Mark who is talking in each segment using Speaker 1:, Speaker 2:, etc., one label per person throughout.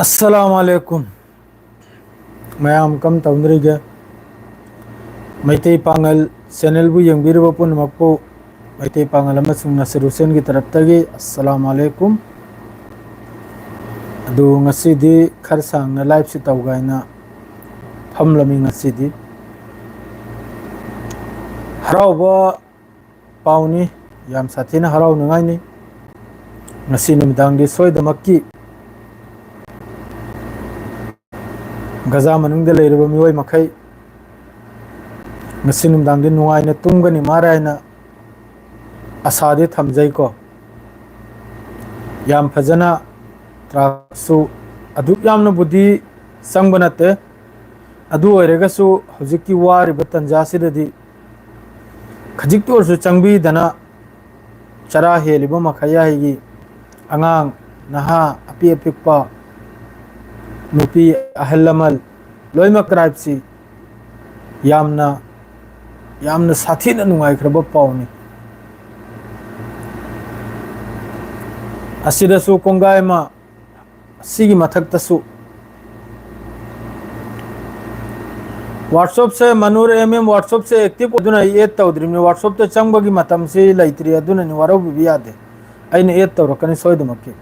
Speaker 1: अस्सलामुअलैकुम मयाम कम तौंदरीगे मैतई पांगल चैनल बु यंगबिरबो पुनमक्पो मैतई पांगल अमसुंग नसीर हुसैन की तरफ तगी अस्सलामुअलैकुम अदु ngasidi खर सांगना लाइव से तौगाइना फमलमी ngasidi हराउबो Pauni yam साथीना हराउ नंगाइनी ngasi numidangi soidamaki Gaza manungda leiraba mioi makai ngasi numdangdi nuaina tumgani maraina asade thamjai ko yam phajana trasu adu yamna budi sangbanate adu oiregasu hojiki wari batanja sidadi khajik to su changbi dana chara heliba makhaya higi angang naha api apikpa nupi ahalamal loima kraipsi yamna sathina nungai khraba pauni asidasu kongai ma sigi mathaktasu WhatsApp से Manur WhatsApp से active अदुना add तौद्रिम WhatsApp तो चंगबगी मतम से लैत्री अदुना नि वारो बि यादे अइने add तौरकनि सोइदमकि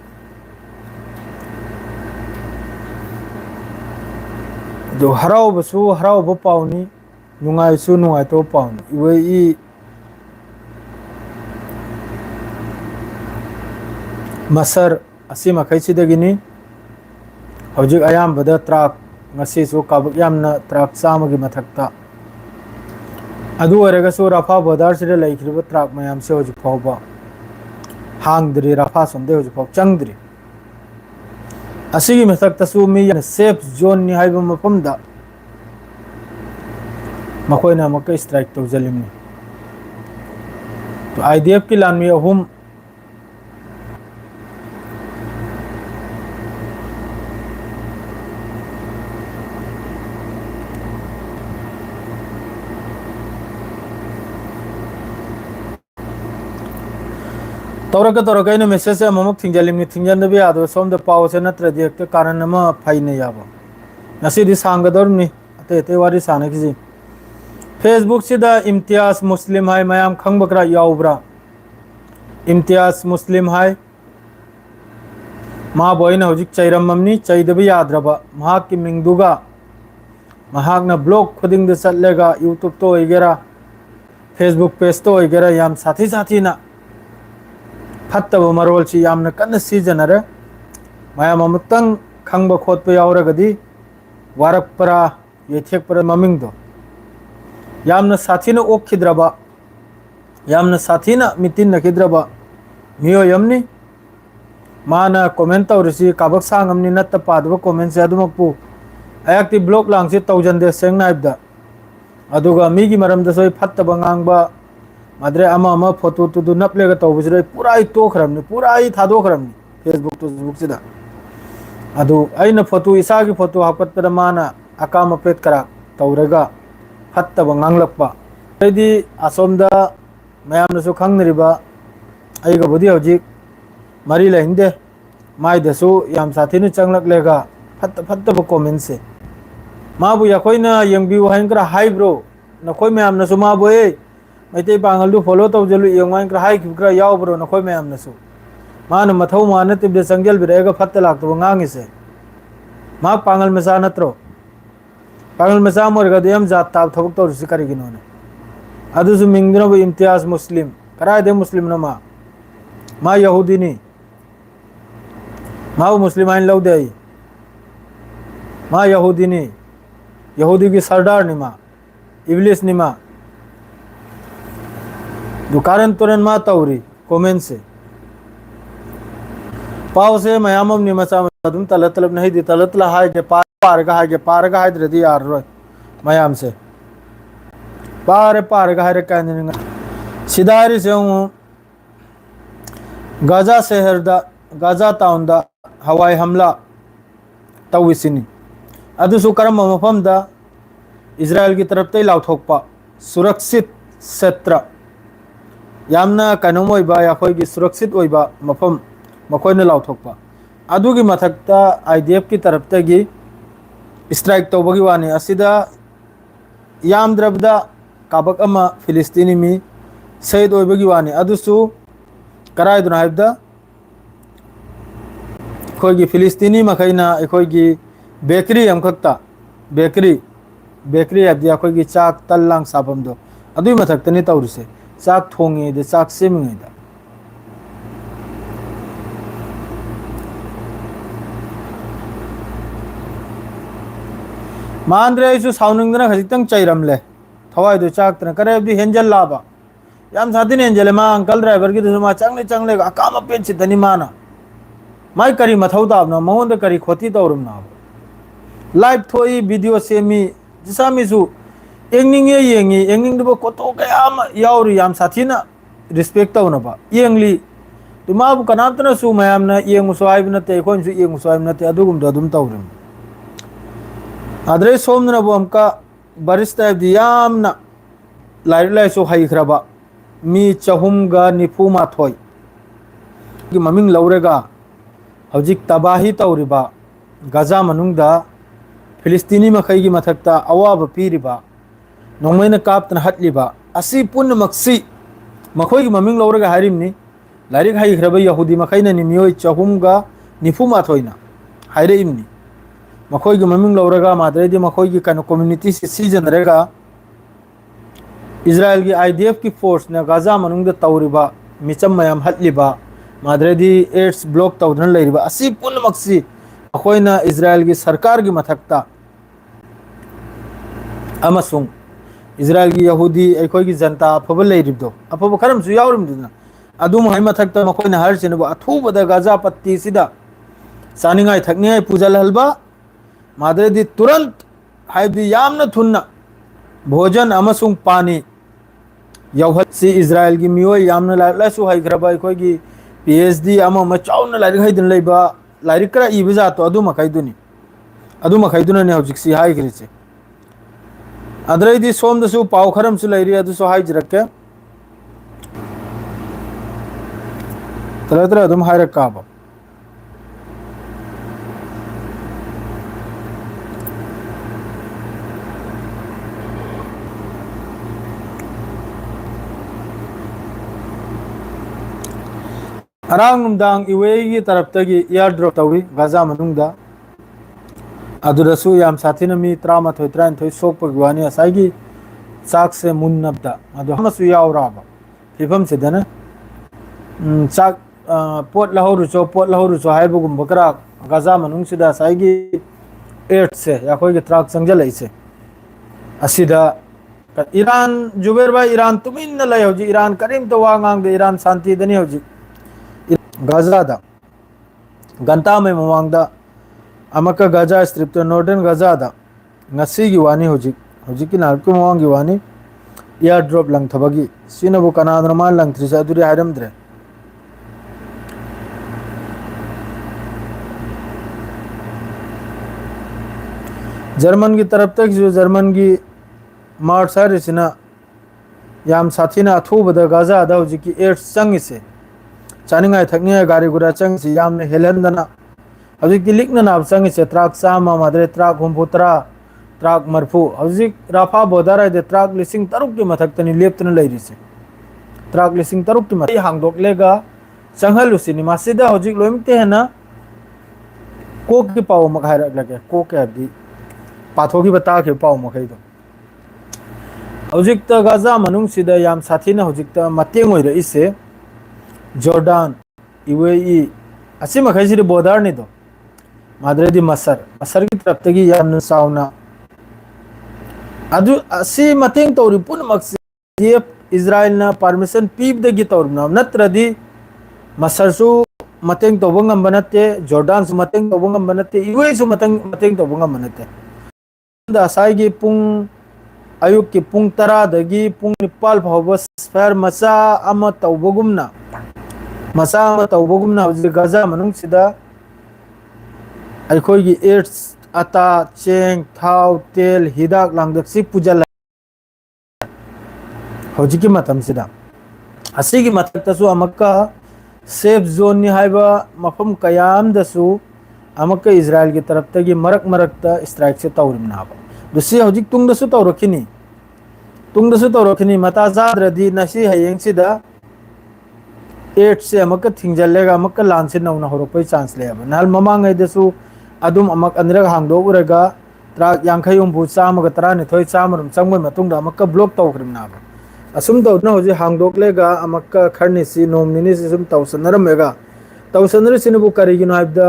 Speaker 1: जो हराव पाउनी नुंगाइसु नुंगाइतो पाउनी इवे ई मसर असी मखैसिदगिनी हौजिक अयामबदा truck ngasisu kabuk yamna truck चामगी मथक्ता अदु ओरेगसु राफा बदार सिदे लैखिबा ट्राक मयाम से हौजिक फावबा हांगद्रि राफा समदे हौजिक फाव चंगद्रि असिगी मथक्तसु मी सेफ जोन नि हाइबा मफमदा मखोइना मकै स्ट्राइक तौजलिमनि तो आईडीएफ की लानमी अहुम तौरक इन मेसेज अमक थिंजलिमनि थिंजनबे यादो सोम द पाव से नत्रदि एक कारण अमा फाइने याबो नसीदि सांगदरनि अते अते वारी सानकिजि फेसबुक सिदा इम्तियाज मुस्लिम हाय मयाम खंगबकरा याउब्रा इम्तियाज मुस्लिम हाय मा बोइना होजिक चैरममनि चैदबे याद्रबा महाक की मिंगदुगा महाकना ब्लॉग खुदिंग द चलेगा यूट्यूब तो होइगेरा फेसबुक पेज तो होइगेरा याम साथी साथीना फत्तब मरोलसी यामना कन्न सीजनरे मयाम अमुतंग खंगब खोतप यावरगदि वारकपरा येथेकपरा ममिंगदो यामना साथीना ओखिद्रबा यामना साथीना मितिन नखिद्रबा मियो यमनी माना कमेंट तौरसी काबक सांगमनि नत्त पादब कमेंट से अदुमकपु अयाक्ति ब्लॉक लांगसे तौजंदे सेंगनाइबदा अदुगा मिगी मरमदा सोय फत्तब ngang माद्रे अमा फोटो तुदु नपलेगा तौबसिरे पूरा ही तोखरमनि पूरा ही थादोखरमनि फेसबुक सिदा अदु अइना फोटो इसागी फोटो हापत्तरा माना अकाम पेट करा तौरगा फत्तब nganglakpa अइदि असोमदा मयामनसु खंगनरिबा अइगा बुदि हौजिक मरी लहिंदे माइदसु याम साथीनु चंगलकलेगा फत्तब कमेंट से माबु याखोइना यंगबिउ हाइंकरा हाइब्रो नखोइ मयामनसु माबु ए मैतै पांगलदु फॉलो तौजलु यंगवाइंकरा हाइखिबकरा यावब्रो नखोइ मयामनसु माना मथौ माना तिबदे संगेल बिरेगा फत्त लाक्तब ngangiसे मा पांगल मचा नत्रो पांगल मचा मोरगा देम जात ताब थबक तौरसि करिगिनोने अदुसु मिंगदनबु इम्तियाज मुस्लिम करायदे मुस्लिम नमा मा यहूदीनी मा मुस्लिम आइन लौदे मा यहूदीनी यहूदी की सरदार निमा इब्लिस निमा दुकान तुरन मा तौरी कमेंट से पाव से मयामम नि मचा दुम तलब नहीं दी तलतला हाय के पार का हाय द्रदी यार रो मयाम से पार का हाय कान सिदारी से गाजा शहर दा गाजा टाउन दा हवाई हमला तौसिनी अदुसु करम मफम दा इजराइल की तरफ तै लाउथोकपा सुरक्षित क्षेत्र यामना कनोम ओइबा याखोइगी सुरक्षित ओइबा मफम मखोइना लाउथोकपा अदुगी मथक्ता IDF की तरफ तगी स्ट्राइक तौबगी वानी असिदा यामद्रबदा काबक अमा फिलिस्तीनी मी शहीद होइबगी वानी अदुसु कराइदुना हाइबदा अखोइगी फिलिस्तीनी मखैना अखोइगी बेकरी अमखक्ता बेकरी हाइबदी अखोइगी चाक तल्लांग साफमदो अदुई मथक्तनी तौरिसे चाक थोंगे दे चाक सेमिंगैदा मानद्रे आइसु साउनिंगदना खजितंग चैरमले थवाइदो चाकतना करेबदी हेंजल लाबा याम साथिन हेंजले मा अंकल ड्राइवर की दुसमा चंगले अकाम पेन सिद्धनी माना माई करी मथौ ताबना महोंद करी खोती तौरमना लाइव थोई वीडियो सेमी जिसामिसु एंगनिंगे एंगनिंगदबो कोतो कयाम याउरी याम साथिना रिस्पेक्ट तौनबा एंगली तुमाबु कनातना सु मयामना एंगुसो हाइबनते खोनसु एंगुसो हाइबनते अदुगुम ददुम तौरम आदरे सोमनबो हमका बरिस्ता दियामना लाइव लाइसो हाइख्रबा मी चहुमगा निफुमाथोय की ममिंग लौरेगा हौजिक तबाही तौरिबा गाजा मनुंगदा फिलिस्तीनी मखैगी मथक्ता अवाब पीरिबा नोंमैना कापतना हटलिबा असि पुनमक्सी मखोइगी ममिंग लौरेगा हारिमनी लाइरिक हाइख्रबा यहूदी मखैना निमियोय चहुमगा निफुमाथोयना हाइरेइमनी मखोइगी ममिंग लौरेगा मादरेदी मखोइगी कनो कम्युनिटी से सीजनरेगा इजराइल की IDF की फोर्स ने गाजा मनुंग तौरिबा मिचम मयाम हटलिबा मादरेदी एड्स ब्लॉक तौदन लेरिबा असि पुनमक्सी अखोइना इजराइल की सरकार की मथक्ता अमसुंग इजराइल की यहूदी अखोइ की जनता अफब लेरिबदो अफब खरमसु यावरिमदुना अदुम हाइ मथक्ता मखोइना हरसिनबो अथुबदा गाजा पत्ती सिदा सानिंगाय थकनियाय पूजल हलबा मादरेदी तुरंत हाइबदी यामना थुन्ना भोजन अमसुंग पानी यौहसी इजराइल की मियोय यामना लाइसु हाइग्रबा अखोइगी PhD अमा मचाउना लाइरिक हाइदन लेबा लाइरिक करा इबजा तो अदु मखैदुना ने हौजिक्सी हाइग्रिसे अदरैदी सोमदसु पाव खरमसु लैरि अदुसु हाइजरक्के तरह अदुम हाइरक्काबा अरांग नुमदांग इवेगी तरफ तगी एयर ड्रॉप तौरी गाजा मनुंगदा अदुरसु याम साथिन मी 33 सोकपगी वानी असाइगी चाक से मुन्नबदा अदु हमसु यावराबा फिफम से दना चाक पोट लहरुचो हाइबगुम बकरा गाजा मनुंग सिदा असाइगी 8 से याखोइगी ट्रक संगजलैसे असिदा ईरान जुबेर भाई ईरान तुमिन लय होजी ईरान करीम तो वांगांग दे ईरान शांति दनी होजी गाजादा गंता में मवांगदा अमका गाजा स्ट्रिप तो नॉर्दर्न गाजादा ngasi gi wani hojik ki narku mawang gi wani air drop लंग थबगी सिनबु कनादर मान लंग थ्रिसा दुरी हायरम द्रे जर्मन की तरफ तक जो जर्मन की मार्च सारिसिना याम साथीना अथुबदा गाजा दा हojiki एयर संग से चानिंगाय थकनिया गाड़ी गुड़ा चंग से यामने हेलंदना हजिक लिखना नाब चंग से ट्रक सामा मादरे ट्रक हुमपुत्रा ट्रक मरफू हजिक राफा बोदारा दे ट्रक लिसिंग तरुक की मथक्तनी लेप्तन लैरि से ट्रक लिसिंग तरुक की मथक हांगदोक लेगा चंगहलुसिनी मासिदा हजिक लोइमते है ना कोक की पाव मखायरक लगे कोक है पाथो की बता के पाव मखैदो हजिक त गाजा मनुंग सिदा याम साथीना हजिक त मतेंग होइरा इसे जॉर्डन UAE असी मखैसिरी बोर्डर ने दो मादरेदी मसर की तरफ तगी याम साउना अदु असी मतेंग तौरी पुन मक्सी इजराइल ना परमिशन पीब दगी तौरना नत्रदी मसरसु मतेंग तौबंगम बनते जॉर्डन सु मतेंग तौबंगम बनते UAE सु मतेंग तौबंगम बनते दासाई पुंग अयुक की पुंग तरा दगी पुंग निपाल फावबा फेर मचा अमा तौबगुमना मचा अमा तौबगुमना हजिक गाजा मनुंग सिदा अखोइगी एड्स अता चेंग थाव तेल हिदाक लांगदक्सी पुजल हजिकी मतम सिदा असिगी मतक्तसु अमक्का सेफ जोन नि हाइबा मफम कयाम दसु अमक इजराइल की तरफ तगी मरक मरकता स्ट्राइक से तौरिमनाब दुसी हजिक तुंगदसु तौरखिनी तुंगदसु तौरखिनी मता जाद्रदी नसी हयेंगसिदा 8 से अमक थिंगजलेगा अमक लान से नौना होरपै चांस लेब नाल ममांगै दसु अदुम अमक अंदरग हांगदो उरगा ट्रक यांखै उम्बु चामग तरानि थोय चामरम चंगबै मतुंगदा अमक ब्लॉक तौखरिमनाब असुम तौदना होजि हांगदोकलेगा अमक खरनिसी नोमनिनि सुम तौसनरमेगा तौसनरसिनबु करिगिनो हाइबदा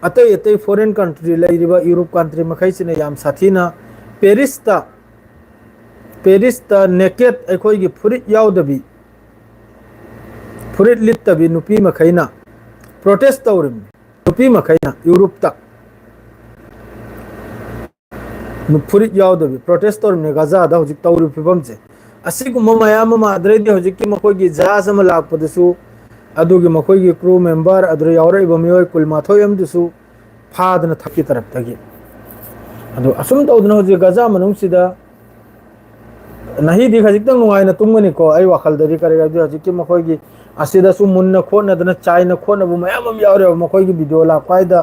Speaker 1: अतई अतई फॉरेन कंट्री लेरिबा यूरोप कंट्री मखैसिने याम साथीना पेरिस नेकेट अखोई फुरित याउदबी फुरित लित्तबी नुपी मखैना प्रोटेस्ट तौरिम नुपी मखैना यूरोप तक फुरित याउदबी प्रोटेस्ट तौरिम गजादा होजिक तौरि फिबमसे असिगुम मयाम माद्रेदि होजिक मखोगी जहाज अमा लाकपदसु अदुगी मखोगी क्रू मेंबर अदुर यावरइबा मियोय कुलमाथोय अमदसु फादना थकी तरफ तगी अदु असुम तौदना होजि गजा मनुंगसिदा नहीं दी खजिक नुआइना तुमगनी को आई वाखल दरी करेगा दि हजिक मखोगी असिदा सु मुन्ना खोनदना चाइना खोनबु मयाम अम यावरे मखोगी वीडियो लापाइदा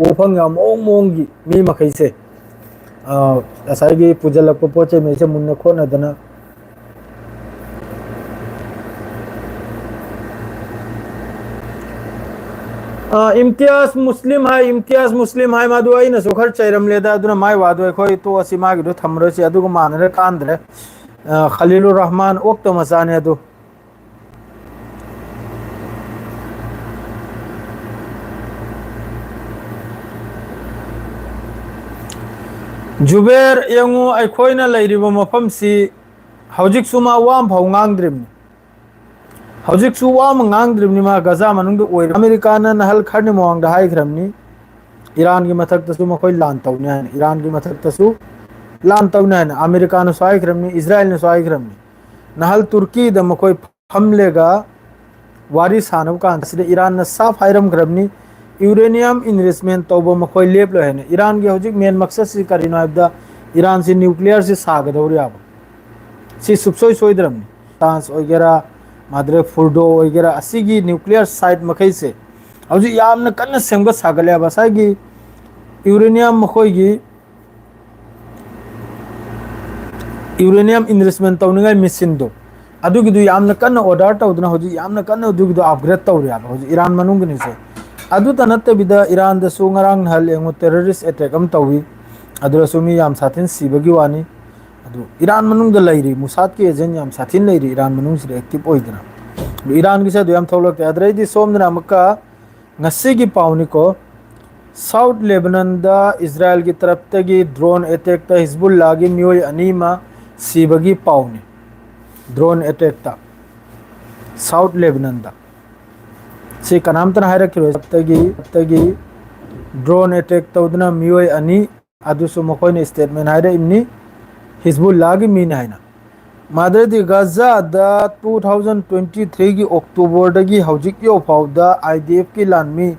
Speaker 1: ओफंग या मोंगी मी मखैसे असाइगी पुजलप पोचे मेसे मुन्ना खोनदना इम्तियाज मुस्लिम है मादु आई नसु खर चैरम लेदा अदुना माय वादो खोई तो असि मागी दो थमरसि अदुगु मानरे कांद्रे खलीलुर रहमान ओक्तो मसाने अदु जुबेर यंगु अखोइना लैरिबो मफमसि हौजिक सुमा वाम फाउ ngang हौजिक सु वाम ngang मा गजा मनुंग ओइ अमेरिका ना नहल खरनि मोंग दा हाइ ग्रमनी ईरान की मथक तसु मखोइ लान तौने हन ईरान की मथक तसु लान तौने हन अमेरिका न साइ ग्रमनी इजराइल न साइ ग्रमनी नहल तुर्की द मखोइ फमलेगा वारी सानव का से ईरान न साफ हाइरम ग्रमनी यूरेनियम इन्वेस्टमेंट तौबो मखोइ लेप लो हन ईरान की हौजिक मेन मकसद से करिनो आबदा ईरान से न्यूक्लियर से सागदौरि आब से सुपसोइ सोइद्रमनी तांस वगैरह माद्रे फुर्डो वगैरह असिगी न्यूक्लियर साइट मखै से हौजिक यामना कन्न सेमग सागले बसागी यूरेनियम मखोइगी यूरेनियम इन्वेस्टमेंट तौनिंगाय मिशन दो अदुगिदु यामना कन्न ऑर्डर तौदना हौजिक यामना कन्न अदुगिदु अपग्रेड तौरि आब हौजिक ईरान मनुंगनि से अदु तनत्तबिदा ईरान द सु ngarang hal engu terrorist attack am tawi adura sumi yam satin sibagi wani adu Iran मनुंग द लैरि मुसाद के एजेंट याम साथिन लैरि ईरान मनुंग से एक्टिव ओइदना ईरान की से दुयाम थौलक अद्रैदि सोमदना मक्का ngasi पाउनी को साउथ लेबनान द इजराइल की तरफ तगी ड्रोन अटैक ता हिजबुल्लाह की मियोय अनीमा सीबगी पाउनी ड्रोन अटैक ता साउथ लेबनान दा से कनाम तना हाय रखिरो तगी ड्रोन अटैक तौदना मियोय अनि अदुसु मखोइन स्टेटमेंट हाय इमनी हिजबुल्लाह की मीन हाइना मादरदी गजा द 2023 की अक्टूबर दगी हौजिक यो फाउदा आईडीएफ की लानमी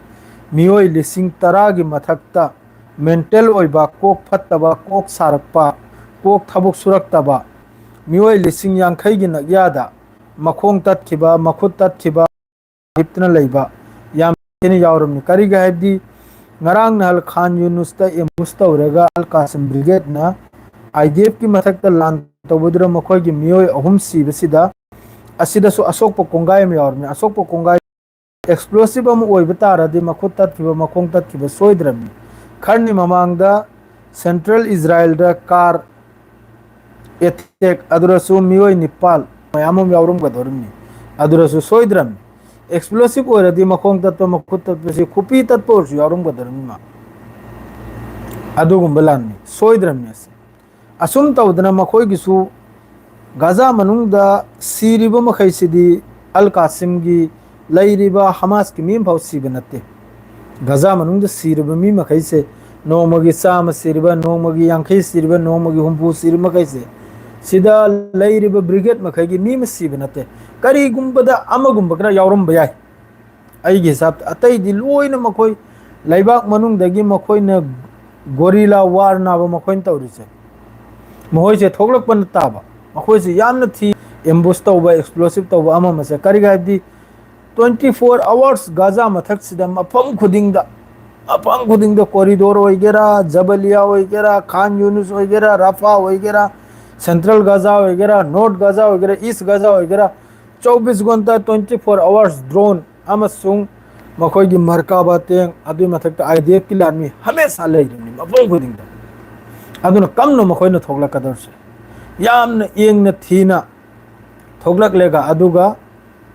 Speaker 1: मियोय लिसिंग तरा की मथक्ता मेंटल ओइबा कोक फत्तबा कोक सारकपा कोक थबुक सुरक्तबा मियोय लिसिंग यांखै की नग्यादा मखोंग तत्खिबा मखुत तत्खिबा हिप्तना लैबा याम तेनि यावरमनि करिगा हैबदी ngarang nahal खान यूनुस ता एम्बुस तौरगा अल कासिम ब्रिगेड ना आईडीएफ की मथक्ता लान तौबुद्र मखोय की मियोय अहुम सीबसिदा असिदसु अशोक पोंगाय म यावरमनि अशोक पोंगाय एक्सप्लोसिव अम ओइब तारदि मखुत तत्खिबा मखोंग तत्खिबा सोइद्रमनि खरनि ममांगदा सेंट्रल इजराइल दा कार एटेक अदुरसु मियोय निपाल मयामम यावरम गदोरमनि अदुरसु सोइद्रमनि एक्सप्लोसिव ओरदी मखोंग तत्व मखुत तत्व से खुपी तत्व और यावरम गदोरमनि अदुगुम बलाननि सोइद्रमनि असुम तौदना मखोय गिसु गाजा मनुंग दा सीरिबा मखैसिदी अल कासिम की लैरिबा हमास की मीम भाव सीबा नते गाजा मनुंग दा सीरिबा मी मखैसे नोमगी साम सीरिबा नोमगी यांखै सीरिबा नोमगी हुंपु सीरिबा मखैसे सिदा लैरिबा ब्रिगेड मखैगी मीम सीबा नते करी गुंबदा अमगुंबा करा यावरम बयाय अइगे हिसाब अतै दि लोइना मखोय लैबाक मनुंग दगी मखोयना गोरिला वार नाबा मखोयन तौरिसे महोय से थोगलकपन ताबा मखोय से यामना थी एम्बुस तौबा एक्सप्लोसिव तौबा अमा मसे करिगा हबदी 24 hours Gaza mathak sida mafam khuding da corridor hoigera, Jabalia hoigera, Khan Yunus hoigera, Rafah hoigera, Central Gaza hoigera, North Gaza hoigera, East Gaza hoigera, 24 घंटा 24 hours drone amasung makhoi gi markaba teng adu mathak ta IDF ki army hamesha leirni mafam khuding da aduna kamno makhoi na thogla kadar se yamna yengna thina thoglak lega aduga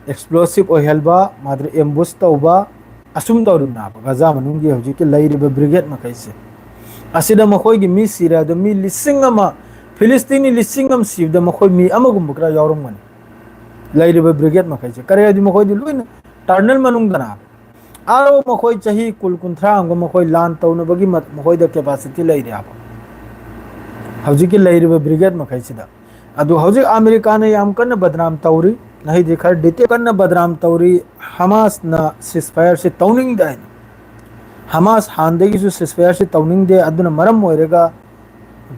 Speaker 1: explosive ohelba madre ambush tauba asum tawruna Gaza manungi hoji ki lairiba brigade makaise asida makhoi gi mi sira da mi lisingama Philistine lisingam siv da makhoi mi amagum bukra yawrum mani lairiba brigade makaise kare adi makhoi di luina tunnel manung dana aro makhoi chahi kul kunthra ang makhoi lan tawna bagi makhoi da capacity lairi apa hoji ki lairiba brigade makaise da adu hoji America ne yam kan badnam tawri nahi dekha dite kan badnam tawri Hamas na ceasefire se tawning da Hamas handegi su ceasefire se tawning de aduna maram moirega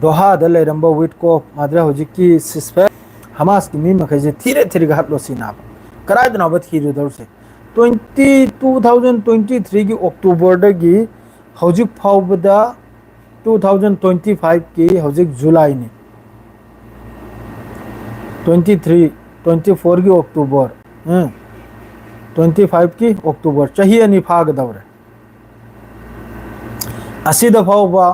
Speaker 1: Doha da leiramba Witkoff madra hoji ki ceasefire Hamas ki mi makaise thire thire ga hatlo sina karai dana bat hiru dor se 2023 ki October da gi hoji phawbada 2025 ki hoji July ni 23 24 की अक्टूबर 25 की अक्टूबर चाही अनि फाग दौरे असिदा फावबा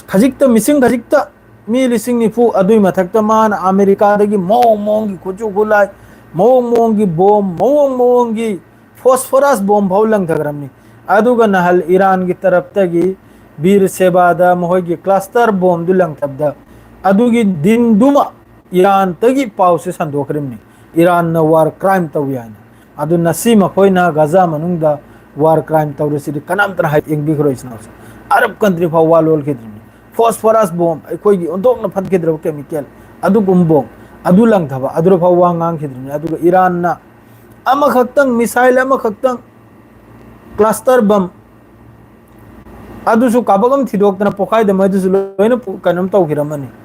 Speaker 1: खजिकता missing खजिकता मी लिसिंग निफु अदुई मथकता मान America दगी मोंग की कुचु गुलाई मोंग की bomb मोंग की फास्फोरस बॉम्ब भौलंग थगरमनी अदुगा नहल ईरान की तरफ तगी बीर सेबादा मोहई की क्लस्टर बॉम्ब दुलंग तबदा अदुगी दिन दुमा Iran tagi pau se sandokrim ni Iran na war crime tawyan adu nasi makhoi na Gaza manungda war crime tawresi kanam tra hai eng bigro isna Arab country fa walol khidri phosphorus bomb khoi gi ondok na phat khidro chemical adu gumbom adu lang thaba adu fa wangang khidri adu Iran na ama khaktang missile ama khaktang cluster bomb adu su kabagam thidok na pokhai de madu su loina kanam taw khiramani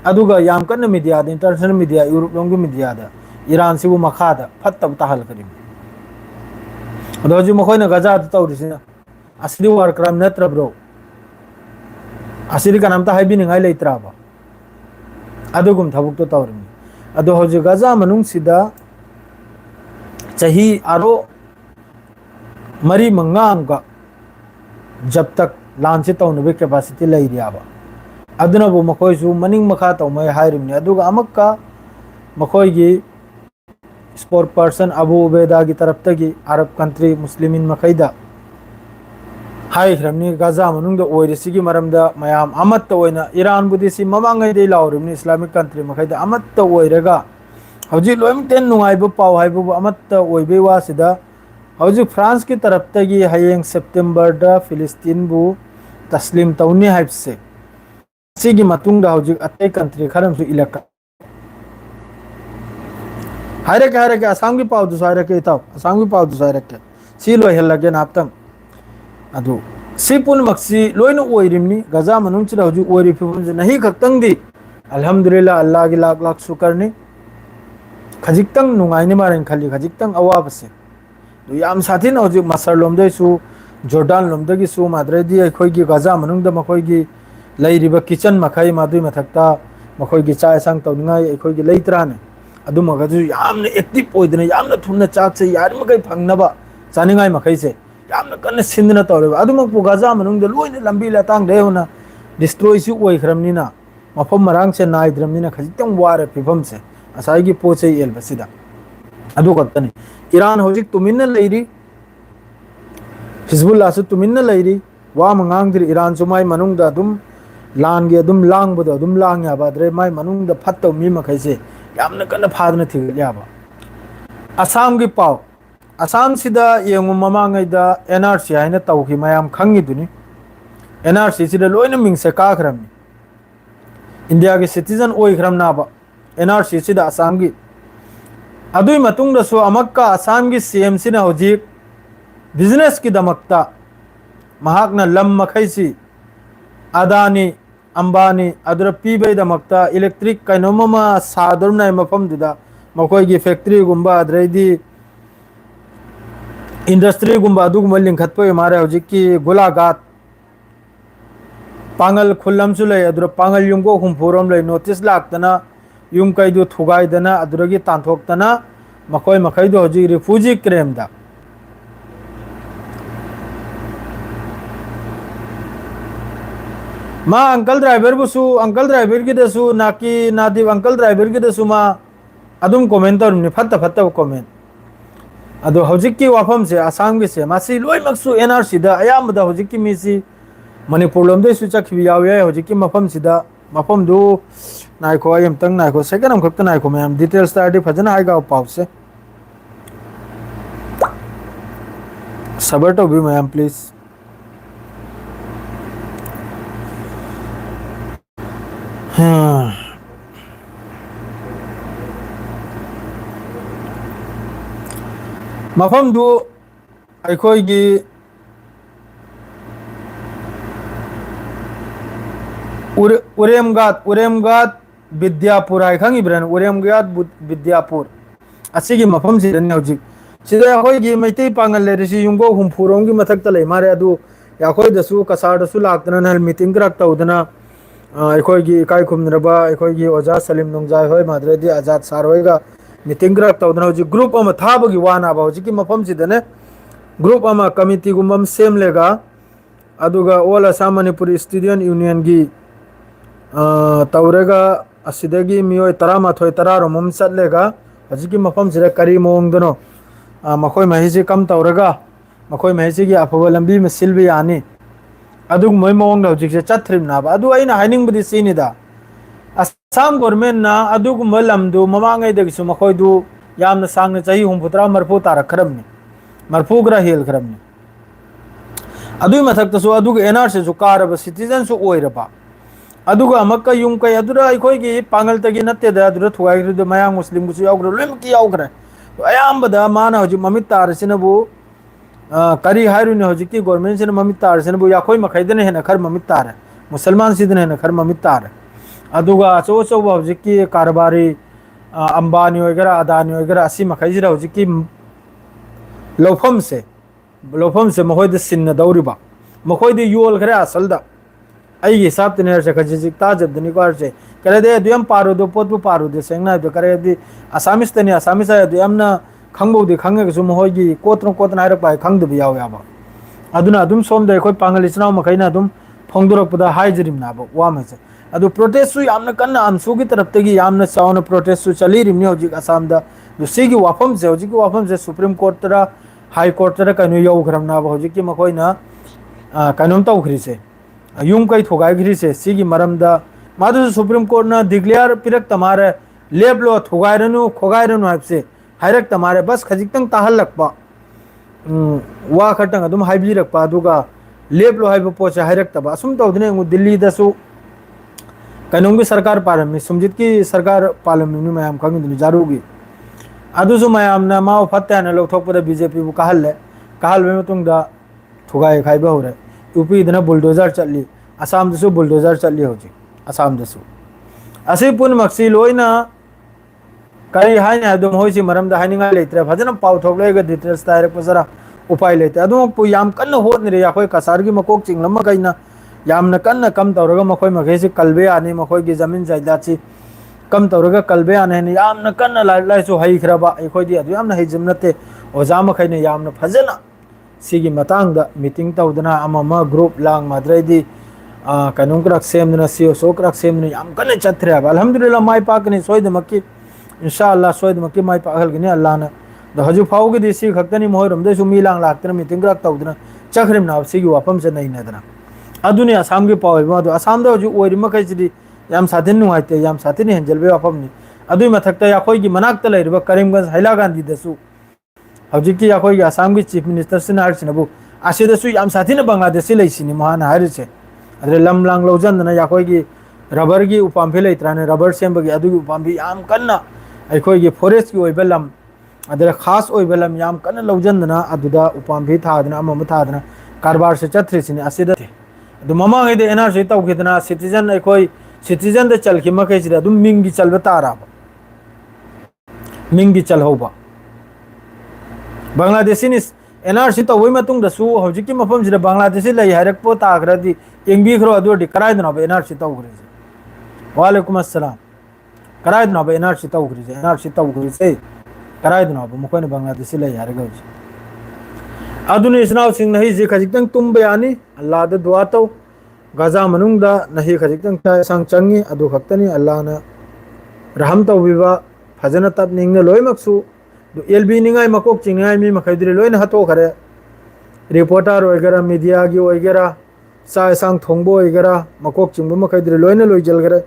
Speaker 1: aduga yam kan media da international media Europe long media da Iran sibu makha da phattab tahal karim adoji makhoi na Gaza ta tawrisina asli war crime natra bro asli kanam ta haibi ningai leitra ba adugum thabuk to tawrim ado hoji Gaza manung sida chahi aro mari mangam ga jab tak lan se tawne be capacity lai riya ba aduna bu makhoi su maning makha taw mai hairim ne aduga amakka makhoi gi sport person Abu Ubaidah की तरफ तक Arab country Muslimeen मखैदा high ख्रमनी Gaza मनुंग ओइरसी की मरमदा मयाम अमत ओइना Iran बुदिसी ममांगै दे लावरिमनी Islamic country मखैदा अमत ओइरगा हौजी लोयम तेन नुंगाइबो पाव हाइबो अमत ओइबे वासिदा हौजी France की तरफ तक हयेंग सितंबर दा फिलिस्तीन बु तस्लीम तौनी हाइबसे सिगी मतुंग दा हौजी अतै कंट्री खरमसु इलाका हायरे के असम की पाव दुसारे के ताव असम की पाव दुसारे के सीलो हेलगे नापतंग अदु सिपुन मक्सी लोइन ओइरिमनी गजा मनुंग चिरा हुजु ओइरि फिबुन नहीं खक्तंग दी अल्हम्दुलिल्लाह अल्लाह की लाख लाख शुक्रनी खजिकतंग नुंगाइने मारेन खाली खजिकतंग अवाबसे दु याम साथिन हुजु मसर लोमदैसु जॉर्डन लोमदगी सु माद्रेदी अखोइगी गजा मनुंग द मखोइगी लैरिबा किचन मखै मादुई मथक्ता मखोइगी चाय सांग तौनिंगाय अखोइगी लैत्राने अदुमगजु यामने एक्टिव ओइदने यामने थुनना चाक से यारमगै फंगनबा चानिंगाय मखैसे यामने कन्ने सिंदना तौरेबा अदुमक पु गजा मनुंग द लोइने लंबी लतांग दे होना डिस्ट्रॉय सि ओइख्रमनिना मफम मरांग से नाइद्रमनिना खजितंग वारे फिफम से असाइगी पोचे एलबसिदा अदु कतने ईरान होजिक तुमिन्ना लैरी हिजबुल्लाह सु तुमिन्ना लैरी वा मंगांग दिर ईरान सुमाय मनुंग द अदुम लांगे अदुम लांगबदो अदुम लांग याबाद्रे माय मनुंग द फत्तो मी मखैसे यामने कन्ना फादना थिगयाबा असम की पाव असम सिदा येंगु ममांगैदा एनआरसी हाइना तौखि मयाम खंगी दुनी एनआरसी सिदा लोइना मिंगसे काखरमनी इंडिया के सिटीजन ओइखरम नाबा एनआरसी सिदा असम की अदुई मतुंग दसु अमक्का असम की सीएम सिना होजिक बिजनेस की दमकता महाकना लम मखैसी अदानी अंबानी अदर पीबे दमकता इलेक्ट्रिक कैनोमा सादरना मफम दुदा मकोई की फैक्ट्री गुंबा अदरेदी इंडस्ट्री गुम्बा अदुगुम्बा लिंखत्पय मारे हौजिकी गोलाघाट पांगल खुल्लम सु लय अदुर पांगल युमको हुमपुरम लय नोटिस लाक्तना युम कैदु थुगाइदना अदुरगी तांथोक्तना मखोय मखैदु हौजि रिफ्यूजी क्रेमदा मा अंकल ड्राइवर बुसु अंकल ड्राइवर की दसु नाकी नादी अंकल ड्राइवर की दसु मा अदुम कमेंट तरुमनि फत्ता फत्ता कमेंट अदो हौजिकी वाफम से आसाम की से मासी लोय मक्सु एनआरसी दा अयामदा हौजिकी मिसी मणिपुर लोमदे सु चखबि यावे हौजिकी मफम सिदा मफम दु नायको आयम तंग नायको सेकंड हम खक्ता नायको मैम डिटेल्स तारदि फजना हाइगा पाउ से सबर तो भी मैम प्लीज मफम दु अखोगी उरेमगात विद्यापुर है खंगिब्रन उरेमगात विद्यापुर असिगी मफम सिदने हौजिक सिदा अखोगी मैतै पांगल लेरिसि युंगो हुमफुरों की मथक तले मारे अदु याखोय दसु कसार दसु लाक्तना नल मीटिंग करक तौदना अखोगी इकाई खुमनरबा अखोगी ओजा सलीम नोंजाय होय माद्रेदी आजाद सार होयगा मीटिंग करक तौदना हौजिक ग्रुप अमा थाबगी वाना बा हौजिकी मफम सिदने ग्रुप अमा कमिटी गुमम सेम लेगा अदुगा all Assam Manipur student union की तौरेगा असिदगी मियोय तरामाथोय तरारोम चलेगा हजिकी मफम सिदा करी मोंगदनो मखोय महिसी कम तौरेगा मखोय महिसी की अफब लंबी में सिलबी यानी अदुग मोय मोंग हजिक चथ्रिम नाबा अदु अइना हाइनिंगबदी सिनिदा असम गवर्नमेंट ना अदुग मलमदु ममांगैदगिसु मखोयदु यामना सांगना चाही हुमपुत्रा मरफु तारखरमनि मरफु ग्रा हेल खरमनि अदुई मथक्तसु अदुग एनआरसी सु कारब सिटीजन सु ओइरबा अदुगा अमक्का युम कई अदुरा अखोगी पांगल तगी नत्तेदा अदुरा थुगाइग्रद मयांग मुस्लिम गुसु याउग्र लोमकी याउग्र अयामबदा माना हजि ममित तारसिनबु करी हायरुने हजिकी गवर्नमेंट सिन ममित तारसिनबु याखोय मखैदने हेन खर ममित तार मुसलमान सिदने हेन खर ममित तार अदुगा अचो अचो हजिकी कारबारी अंबानी वगैरह अदानी वगैरह असी मखैजिरा हजिकी लौफम से मखोयद सिन्न दौरिबा मखोयद योल खरे असलदा आई हिसाब तने से खजिक ताजबदनी को से करे दे दुयम पारो दो पोतबु पारो दे सेंगना दो करे दि असामिस तने असामिस है दुयमना खंगबो दे खंगे सु मोहोगी कोतन हायरक पाय खंगदबि याव याबा अदुना अदुम सोम दे कोई पांगल इचनाव मखैना अदुम फोंगदोरकपदा हाइजरिम नाबो वाम से अदु प्रोटेस्ट सु यामना कन्ना आमसु की तरफ तगी यामना चावना प्रोटेस्ट सु चली रिमनि होजिक असम दा दुसिगी वाफम से सुप्रीम कोर्ट तरा हाई कोर्ट तरा कनु यौग्रम नाबो होजिक मखोइना कनुम तौखरि से यूम कई थोगाइग्री से सिगी मरमदा मादु सुप्रीम कोर्ट ना डिक्लेयर पिरक तमारे लेबलो थोगाइरनु खोगाइरनु हाइबसे हाइरक तमारे बस खजिकतंग ताहलकपा वा खटंग अदुम हाइबिरकपा दुगा लेबलो हाइब पोचे हाइरक तबा असुम तौदने दिल्ली दसु कनुंगी सरकार पालम सुमजित की सरकार पालम नु मयाम खंगिदु जारुगी अदुसु मयाम ना माव फत्याना लौथोकपदा बीजेपी बु कहल मतुंगदा थोगाइ खाइबा होरे यूपी इधना बुलडोजर चली असम दसु बुलडोजर चली होजी असम दसु असी पुन मक्सी लोइना कई हाइन अदुम होइसी मरमदा हाइनिंगा लेत्रे फजना पाउ थोकलेगा डिटेल्स तारे पसरा उपाय लेते अदुम पु याम कन्न होत ने याखोय कसारगी मकोक चिंगलम कइना यामना कन्न कम तौरगा मखोय मखेसी कलबे आने मखोय की जमीन जायदाची कम तौरगा कलबे आने ने यामना कन्न लाइसु हाइखरबा अखोयदी अदु यामना हाइजम नते ओजा मखैने यामना फजना सिगी मतंगदा मीटिंग तौदना अममा ग्रुप लांग माद्रेदी कनुम क्रक सेमना सियो सो क्रक सेमना याम कने चथरे अल्हम्दुलिल्लाह माय पाकने सोयदमकी इंशाअल्लाह सोयदमकी माय पागलगने अल्लाह ना the हजु फाउगी दिसी खक्तनी Muharram they Sumi long लाक्तना meeting क्रक तौदना चखरिम ना सिगी वाफम से नहीं नदना अदुने असम की पाव मदु असम द हजु ओरिम कैसिदी याम साथिन नुहाइते याम साथिन हेंजलबे वाफमनी अदुई मथक्ता याखोयगी मनाक्ता लैरबा करीमगंज हैला गांधी दसु हजिकी याखोयगी असम की चीफ मिनिस्टर सिना हरसिनबु आसिदसु याम साथिन बांग्लादेशी लैसिनी महान हारिसे अदरे लम लांग लौजंदना याखोयगी रबर की उपाम्फी लैत्राने रबर सेंबगी अदुगी उपाम्फी याम कन्ना अखोयगी फॉरेस्ट की ओइबा लम अदरे खास ओइबा लम याम कन्ना लौजंदना अदुदा उपाम्फी थादना अमम थादना कारबार से चथ्रिसिनी असिदा अदु ममांगैदे एनआरसी तौखिदना सिटीजन अखोय सिटीजन दे चलखि मखैसिदा अदुम मिंगी चलबा ताराबा मिंगी चलहौबा बांग्लादेशी NRC तौबई मतुंग दसु हौजिकी मफम सिदा बांग्लादेश लई हाइरक पो ताग्रदी एंबी खरो अदुडी करायदना बे NRC तौग्रिजे वालेकुम अस्सलाम करायदना बे NRC तौग्रिजे NRC तौग्रिजे करायदना बे मखोन बांग्लादेश लई हाइरक हौजि अदुने इसनाव सिंह नहीं जी खजितंग तुम बयानी अल्लाह द दुआ तौ गाजा मनुंगदा नहीं खजितंग ता संग चंगी अदु खक्तनी अल्लाह ना रहम तौबिबा फजना तब निंगने लोय मक्सु दु एलबी निंगाई मकोक चिंगाई मी मखैद्री लोय न हतो खरे रिपोर्टर ओइगरा मीडिया गी ओइगरा सा सांग थोंगबो ओइगरा मकोक चिंगबो मखैद्री लोय न लोय जल गरे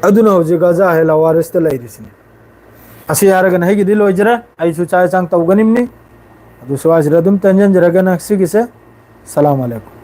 Speaker 1: अदुना होजि गाजा है लवारिस त लैरिसिनी असि यारग नहीं गिदि लोय जरा आइसु चाय सांग तौगनिमनी अदु सवाज रदुम तंजन जरगना सिगिसे सलाम अलैकुम